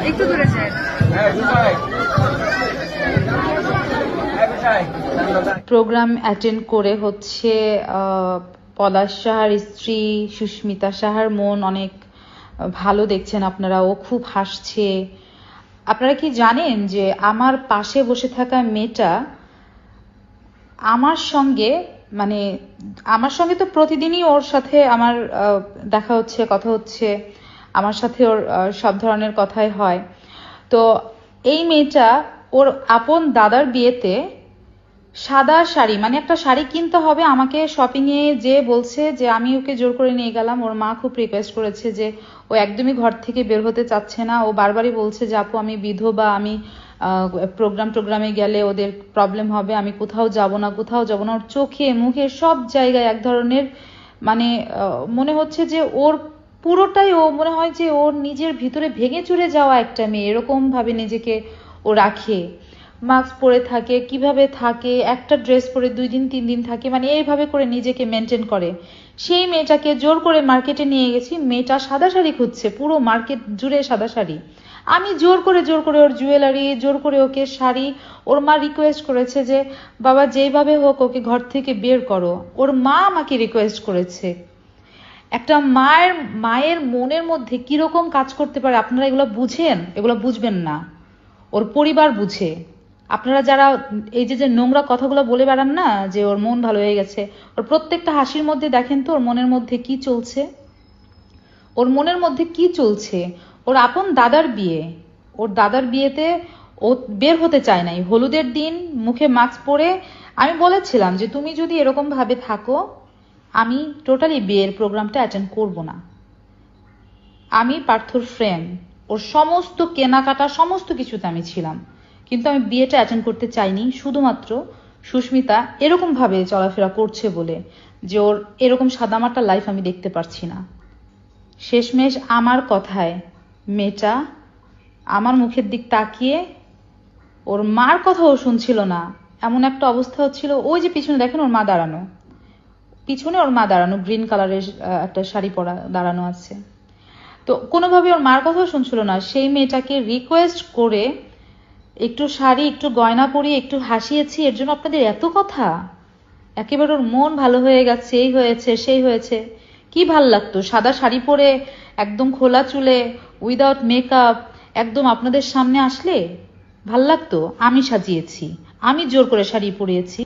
একটু দূরে যায়। প্রোগ্রাম অ্যাটেন্ড করে হচ্ছে পলাশ সাহার স্ত্রী সুস্মিতা সাহার মন অনেক ভালো দেখছেন আপনারা। ও খুব হাসছে। আপনারা কি জানেন যে আমার পাশে বসে থাকা মেয়েটা আমার সঙ্গে তো প্রতিদিনই ওর সাথে আমার দেখা হচ্ছে, কথা হচ্ছে, আমার সাথে ওর সব ধরনের কথাই হয়। তো এই মেয়েটা ওর আপন দাদার বিয়েতে সাদা শাড়ি, একটা শাড়ি কিনতে হবে, আমাকে শপিং এ যে বলছে যে আমি ওকে জোর করে নিয়ে গেলাম। ওর মা খুব রিকোয়েস্ট করেছে যে ও একদমই ঘর থেকে বের হতে চাচ্ছে না। ও বারবারই বলছে যে আপু আমি বিধবা, আমি প্রোগ্রামে গেলে ওদের প্রবলেম হবে, আমি কোথাও যাব না। ওর চোখে মুখে সব জায়গায় এক ধরনের মনে হচ্ছে যে ওর পুরোটাই ও মনে হয় যে ওর নিজের ভিতরে ভেঙে চুরে যাওয়া একটা মেয়ে, এরকম ভাবে নিজেকে ও রাখে। মাস্ক পরে থাকে, কিভাবে থাকে, একটা ড্রেস পরে 2 দিন 3 দিন থাকে, এইভাবে করে নিজেকে মেনটেন করে। সেই মেয়েটাকে জোর করে মার্কেটে নিয়ে গেছি। মেয়েটা সাদা শাড়ি খুঁজছে, পুরো মার্কেট জুড়ে সাদা শাড়ি। আমি জোর করে ওর জুয়েলারি, জোর করে ওকে শাড়ি। ওর মা রিকোয়েস্ট করেছে যে বাবা যেভাবে হোক ওকে ঘর থেকে বের করো। ওর মা আমাকে রিকোয়েস্ট করেছে। একটা মায়ের মনের মধ্যে কিরকম কাজ করতে পারে আপনারা এগুলো বুঝেন? এগুলো বুঝবেন না, ওর পরিবার বুঝে। আপনারা যারা এই যে নোংরা কথাগুলো বলে বেড়ান না যে ওর মন ভালো হয়ে গেছে, ওর প্রত্যেকটা হাসির মধ্যে দেখেন তো ওর মনের মধ্যে কি চলছে। ওর আপন দাদার বিয়ে, ওর দাদার বিয়েতে ও বের হতে চায় নাই। হলুদের দিন মুখে মাস্ক পরে আমি বলেছিলাম যে তুমি যদি এরকম ভাবে থাকো আমি টোটালি বিয়ের প্রোগ্রামটা অ্যাটেন্ড করব না। আমি পার্থর ফ্রেন্ড, ওর সমস্ত কেনাকাটা সমস্ত কিছুতে আমি ছিলাম, কিন্তু আমি বিয়েটা অ্যাটেন্ড করতে চাইনি শুধুমাত্র সুস্মিতা এরকম ভাবে চলাফেরা করছে বলে, যে ওর এরকম সাদামাটা লাইফ আমি দেখতে পারছি না। শেষমেশ আমার কথায় মেয়েটা আমার মুখের দিক তাকিয়ে ওর মার কথাও শুনছিল না। এমন একটা অবস্থা হচ্ছিল, ওই যে পিছনে দেখেন ওর মা দাঁড়ানো, গ্রিন কালারের একটা শাড়ি পরা দাঁড়ানো আছে। তো কোনোভাবে ওর মার কথাও শুনছিল না। সেই মেয়েটাকে রিকোয়েস্ট করে একটু শাড়ি, একটু গয়না পরিয়ে একটু হাসিয়েছি, এর জন্য আপনাদের এত কথা? একেবারে ওর মন ভালো হয়ে গেছে, এই হয়েছে সেই হয়েছে। কি ভাল লাগতো সাদা শাড়ি পরে একদম খোলা চুলে উইদাউট মেকআপ একদম আপনাদের সামনে আসলে ভাল লাগতো? আমি সাজিয়েছি, আমি জোর করে শাড়ি পরিয়েছি।